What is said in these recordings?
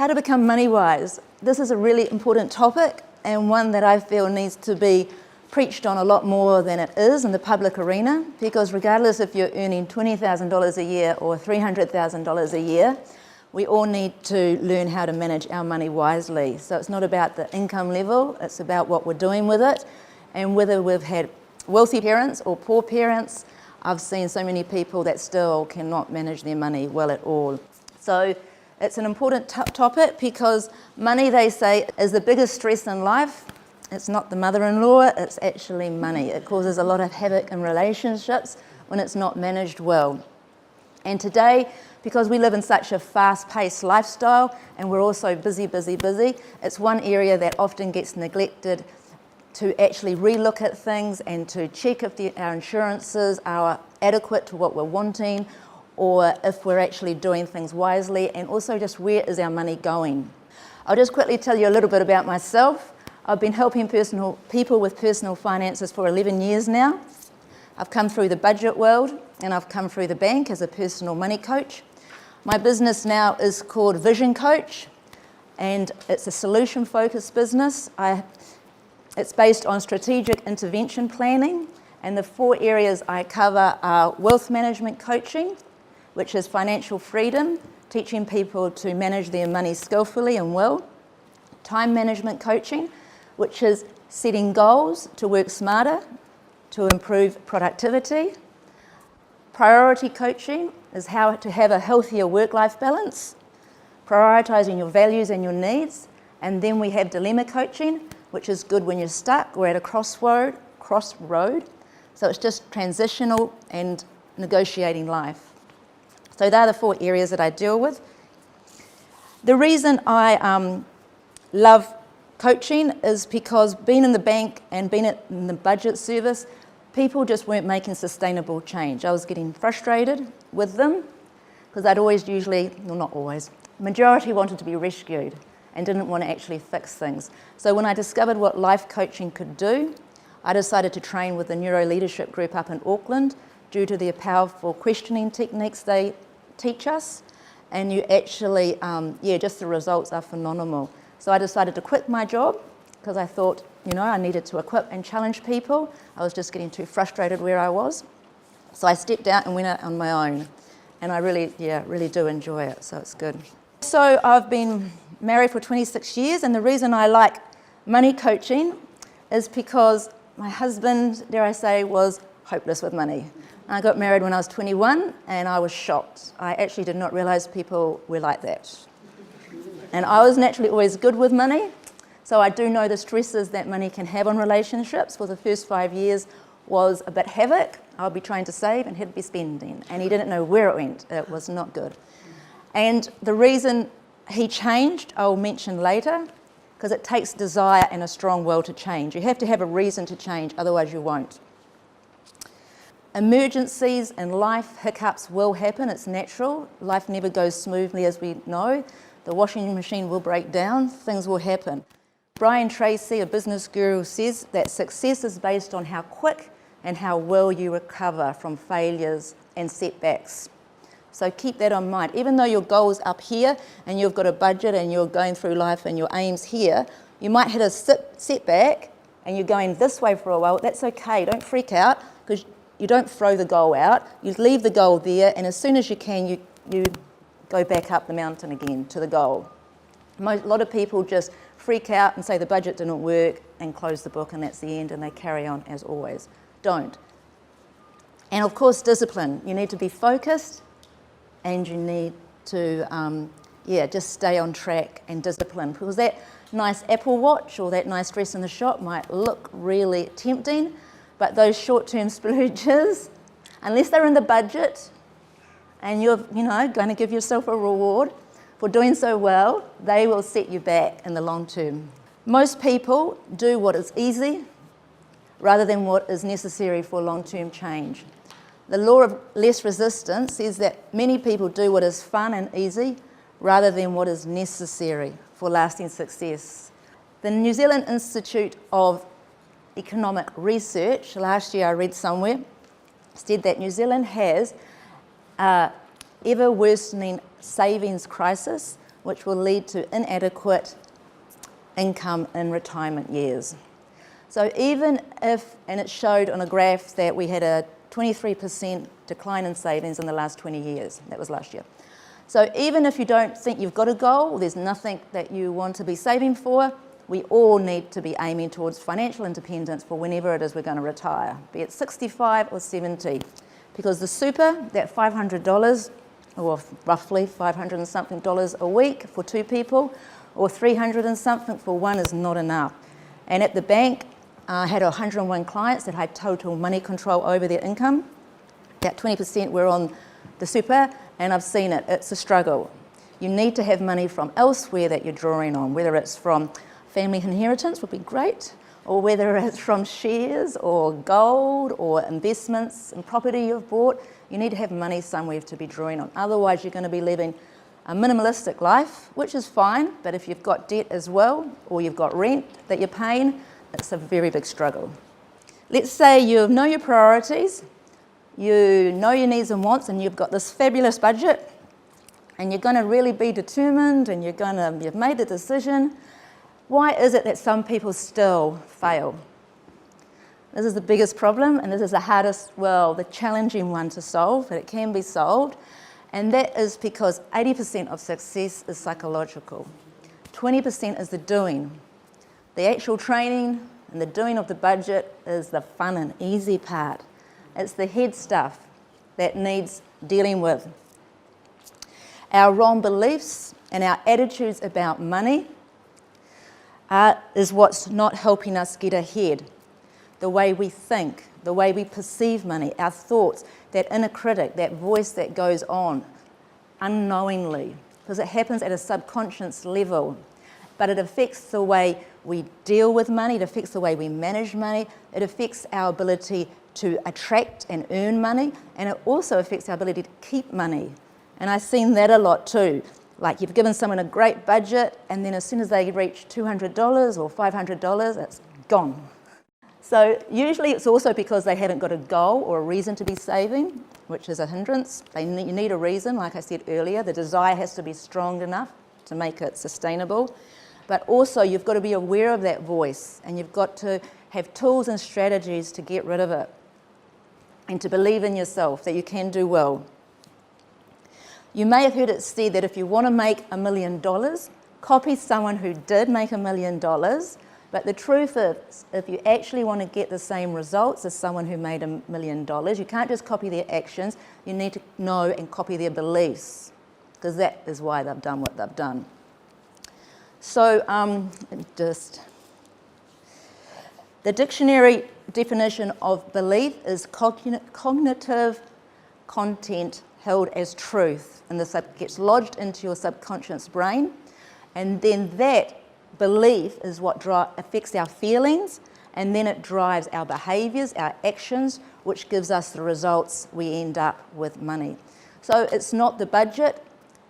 How to become money wise. This is a really important topic and one that I feel needs to be preached on a lot more than it is in the public arena, because regardless if you're earning $20,000 a year or $300,000 a year, we all need to learn how to manage our money wisely. So it's not about the income level, it's about what we're doing with it, and whether we've had wealthy parents or poor parents. I've seen so many people that still cannot manage their money well at all. So it's an important topic because money, they say, is the biggest stress in life. It's not the mother-in-law, it's actually money. It causes a lot of havoc in relationships when it's not managed well. And today, because we live in such a fast-paced lifestyle and we're also busy, it's one area that often gets neglected to actually relook at things and to check if our insurances are adequate to what we're wanting, or if we're actually doing things wisely, and also just where is our money going. I'll just quickly tell you a little bit about myself. I've been helping people with personal finances for 11 years now. I've come through the budget world and I've come through the bank as a personal money coach. My business now is called Vision Coach, and it's a solution-focused business. It's based on strategic intervention planning, and the 4 areas I cover are wealth management coaching, which is financial freedom, teaching people to manage their money skillfully and well. Time management coaching, which is setting goals to work smarter, to improve productivity. Priority coaching is how to have a healthier work-life balance, prioritizing your values and your needs. And then we have dilemma coaching, which is good when you're stuck or at a crossroad. So it's just transitional and negotiating life. So they're the 4 areas that I deal with. The reason I love coaching is because being in the bank and being in the budget service, people just weren't making sustainable change. I was getting frustrated with them because they'd majority wanted to be rescued and didn't want to actually fix things. So when I discovered what life coaching could do, I decided to train with the Neuro Leadership Group up in Auckland due to the powerful questioning techniques they teach us. And you actually, just the results are phenomenal. So I decided to quit my job because I thought, I needed to equip and challenge people. I was just getting too frustrated where I was. So I stepped out and went out on my own. And I really do enjoy it, so it's good. So I've been married for 26 years, and the reason I like money coaching is because my husband, dare I say, was hopeless with money. I got married when I was 21, and I was shocked. I actually did not realize people were like that. And I was naturally always good with money, so I do know the stresses that money can have on relationships. For the first 5 years was a bit havoc. I would be trying to save and he'd be spending, and he didn't know where it went. It was not good. And the reason he changed, I'll mention later, because it takes desire and a strong will to change. You have to have a reason to change, otherwise you won't. Emergencies in life, hiccups will happen, it's natural. Life never goes smoothly, as we know. The washing machine will break down, things will happen. Brian Tracy, a business guru, says that success is based on how quick and how well you recover from failures and setbacks. So keep that in mind. Even though your goal is up here and you've got a budget and you're going through life and your aim's here, you might hit a setback and you're going this way for a while. That's okay, don't freak out, because you don't throw the goal out. You leave the goal there, and as soon as you can, you go back up the mountain again to the goal. A lot of people just freak out and say the budget didn't work and close the book and that's the end, and they carry on as always. Don't. And of course, discipline. You need to be focused, and you need to just stay on track and discipline, because that nice Apple Watch or that nice dress in the shop might look really tempting, but those short-term splurges, unless they're in the budget and you're going to give yourself a reward for doing so well, they will set you back in the long term. Most people do what is easy rather than what is necessary for long-term change. The law of less resistance says that many people do what is fun and easy rather than what is necessary for lasting success. The New Zealand Institute of Economic Research, last year I read somewhere, said that New Zealand has an ever worsening savings crisis which will lead to inadequate income in retirement years. So even if, and it showed on a graph that we had a 23% decline in savings in the last 20 years, that was last year. So even if you don't think you've got a goal, there's nothing that you want to be saving for, we all need to be aiming towards financial independence for whenever it is we're going to retire, be it 65 or 70. Because the super, that $500, or roughly $500 and something a week for 2 people, or $300 and something for one is not enough. And at the bank, I had 101 clients that had total money control over their income. About 20% were on the super, and I've seen it, it's a struggle. You need to have money from elsewhere that you're drawing on, whether it's from family inheritance would be great, or whether it's from shares or gold or investments and property you've bought. You need to have money somewhere to be drawing on. Otherwise, you're going to be living a minimalistic life, which is fine, but if you've got debt as well, or you've got rent that you're paying, it's a very big struggle. Let's say you know your priorities, you know your needs and wants, and you've got this fabulous budget, and you're going to really be determined, and you've made a decision. Why is it that some people still fail? This is the biggest problem, and this is the hardest, well, the challenging one to solve, but it can be solved. And that is because 80% of success is psychological. 20% is the doing. The actual training and the doing of the budget is the fun and easy part. It's the head stuff that needs dealing with. Our wrong beliefs and our attitudes about money is what's not helping us get ahead. The way we think, the way we perceive money, our thoughts, that inner critic, that voice that goes on unknowingly, because it happens at a subconscious level, but it affects the way we deal with money, it affects the way we manage money, it affects our ability to attract and earn money, and it also affects our ability to keep money. And I've seen that a lot too. Like you've given someone a great budget, and then as soon as they reach $200 or $500, it's gone. So usually it's also because they haven't got a goal or a reason to be saving, which is a hindrance. You need a reason, like I said earlier. The desire has to be strong enough to make it sustainable. But also you've got to be aware of that voice, and you've got to have tools and strategies to get rid of it and to believe in yourself that you can do well. You may have heard it said that if you want to make $1 million, copy someone who did make $1 million. But the truth is, if you actually want to get the same results as someone who made $1 million, you can't just copy their actions. You need to know and copy their beliefs, because that is why they've done what they've done. So the dictionary definition of belief is cognitive content held as truth, and this gets lodged into your subconscious brain, and then that belief is what affects our feelings, and then it drives our behaviours, our actions, which gives us the results we end up with money. So it's not the budget,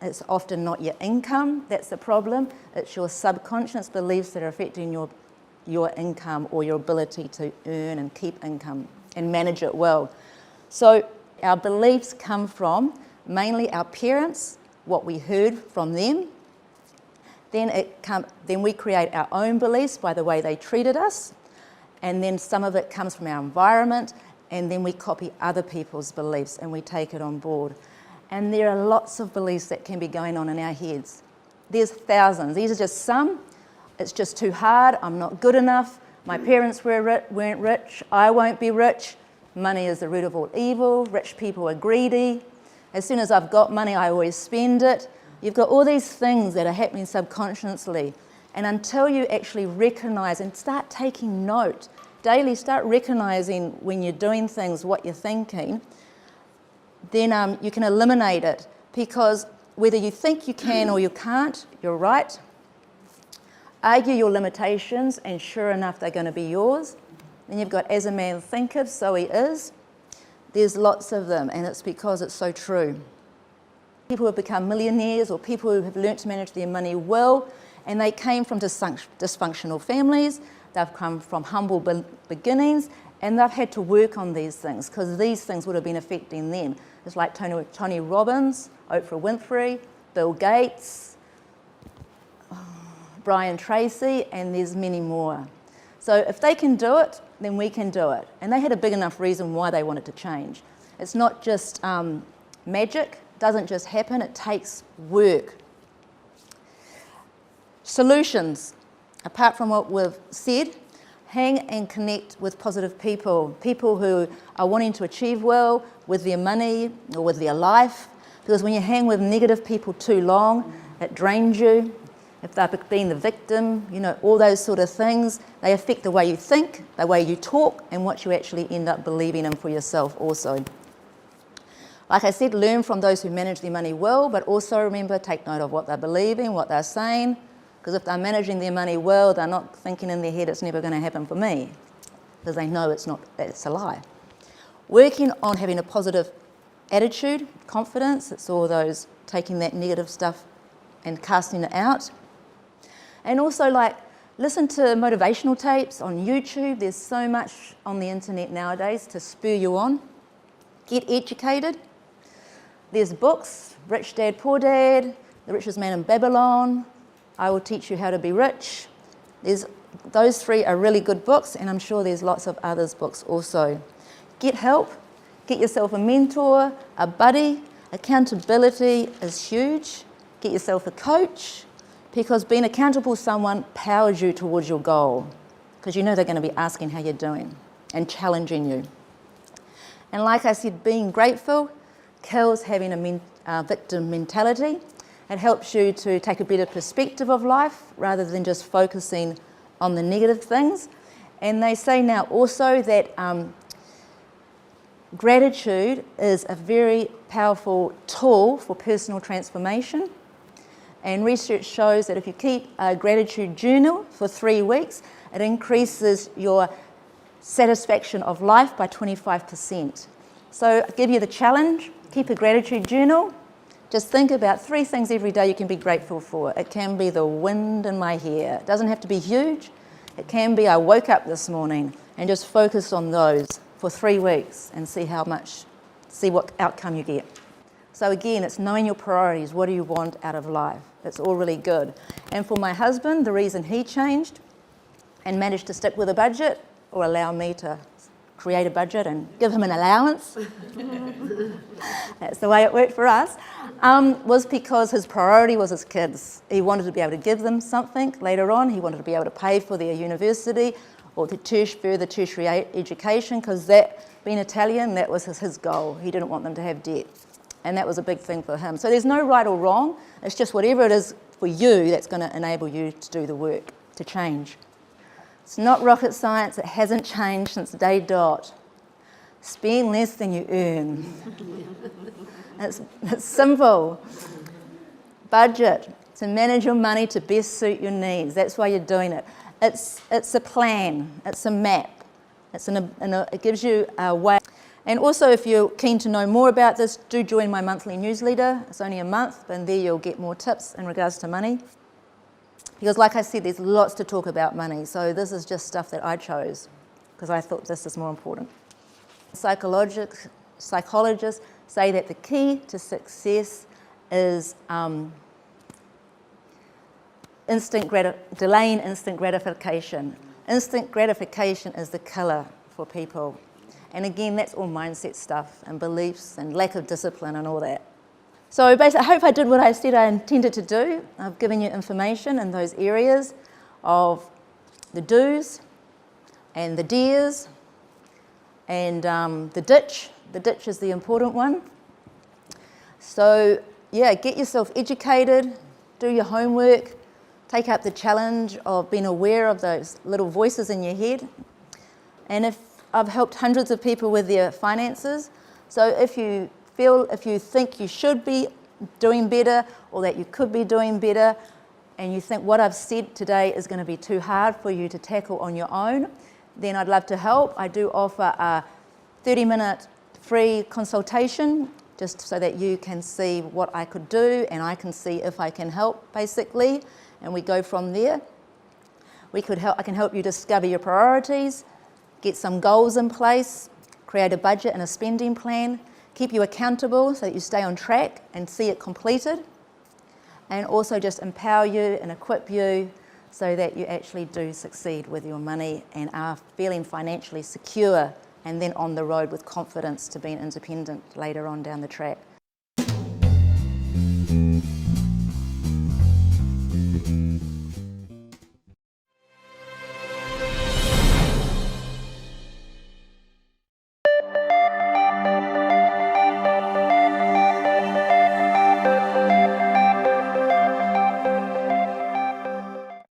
it's often not your income that's the problem, it's your subconscious beliefs that are affecting your income or your ability to earn and keep income and manage it well. So our beliefs come from mainly our parents, what we heard from them. Then we create our own beliefs by the way they treated us, and then some of it comes from our environment, and then we copy other people's beliefs and we take it on board. And there are lots of beliefs that can be going on in our heads. There's thousands. These are just some. It's just too hard. I'm not good enough. My parents weren't rich. I won't be rich. Money is the root of all evil. Rich people are greedy. As soon as I've got money, I always spend it. You've got all these things that are happening subconsciously. And until you actually recognize and start taking note, daily start recognizing when you're doing things, what you're thinking, then you can eliminate it. Because whether you think you can or you can't, you're right. Argue your limitations, and sure enough, they're going to be yours. Then you've got, as a man thinketh, so he is. There's lots of them, and it's because it's so true. People who have become millionaires, or people who have learnt to manage their money well, and they came from dysfunctional families, they've come from humble beginnings, and they've had to work on these things, because these things would have been affecting them. It's like Tony Robbins, Oprah Winfrey, Bill Gates, Brian Tracy, and there's many more. So if they can do it, then we can do it. And they had a big enough reason why they wanted to change. It's not just magic, it doesn't just happen, it takes work. Solutions, apart from what we've said, hang and connect with positive people, people who are wanting to achieve well with their money or with their life, because when you hang with negative people too long, it drains you. If they've been the victim, all those sort of things, they affect the way you think, the way you talk, and what you actually end up believing in for yourself also. Like I said, learn from those who manage their money well, but also remember, take note of what they're believing, what they're saying, because if they're managing their money well, they're not thinking in their head, it's never going to happen for me, because they know it's a lie. Working on having a positive attitude, confidence, it's all those taking that negative stuff and casting it out. And also, listen to motivational tapes on YouTube. There's so much on the internet nowadays to spur you on. Get educated. There's books, Rich Dad, Poor Dad, The Richest Man in Babylon, I Will Teach You How to Be Rich. Those 3 are really good books, and I'm sure there's lots of others books also. Get help. Get yourself a mentor, a buddy. Accountability is huge. Get yourself a coach, because being accountable to someone powers you towards your goal, because they're going to be asking how you're doing and challenging you. And like I said, being grateful kills having a victim mentality. It helps you to take a better perspective of life rather than just focusing on the negative things. And they say now also that gratitude is a very powerful tool for personal transformation. And research shows that if you keep a gratitude journal for 3 weeks, it increases your satisfaction of life by 25%. So I'll give you the challenge, keep a gratitude journal. Just think about 3 things every day you can be grateful for. It can be the wind in my hair. It doesn't have to be huge. It can be I woke up this morning, and just focus on those for 3 weeks and see what outcome you get. So again, it's knowing your priorities. What do you want out of life? It's all really good. And for my husband, the reason he changed and managed to stick with a budget, or allow me to create a budget and give him an allowance, that's the way it worked for us, was because his priority was his kids. He wanted to be able to give them something later on. He wanted to be able to pay for their university or further tertiary education, because being Italian, that was his goal. He didn't want them to have debt. And that was a big thing for him. So there's no right or wrong. It's just whatever it is for you that's going to enable you to do the work, to change. It's not rocket science. It hasn't changed since day dot. Spend less than you earn. It's simple. Budget, to manage your money to best suit your needs. That's why you're doing it. It's a plan. It's a map. It gives you a way. And also, if you're keen to know more about this, do join my monthly newsletter. It's only a month, and there you'll get more tips in regards to money. Because like I said, there's lots to talk about money. So this is just stuff that I chose because I thought this is more important. Psychologists say that the key to success is delaying instant gratification. Instant gratification is the killer for people. And again, that's all mindset stuff and beliefs and lack of discipline and all that. So basically, I hope I did what I said I intended to do. I've given you information in those areas of the do's and the dares and the ditch. The ditch is the important one. So yeah, get yourself educated, do your homework, take up the challenge of being aware of those little voices in your head. And if I've helped hundreds of people with their finances, so if you think you should be doing better or that you could be doing better, and you think what I've said today is going to be too hard for you to tackle on your own, then I'd love to help. I do offer a 30-minute free consultation just so that you can see what I could do and I can see if I can help, basically, and we go from there. I can help you discover your priorities, get some goals in place, create a budget and a spending plan, keep you accountable so that you stay on track and see it completed, and also just empower you and equip you so that you actually do succeed with your money and are feeling financially secure and then on the road with confidence to being independent later on down the track.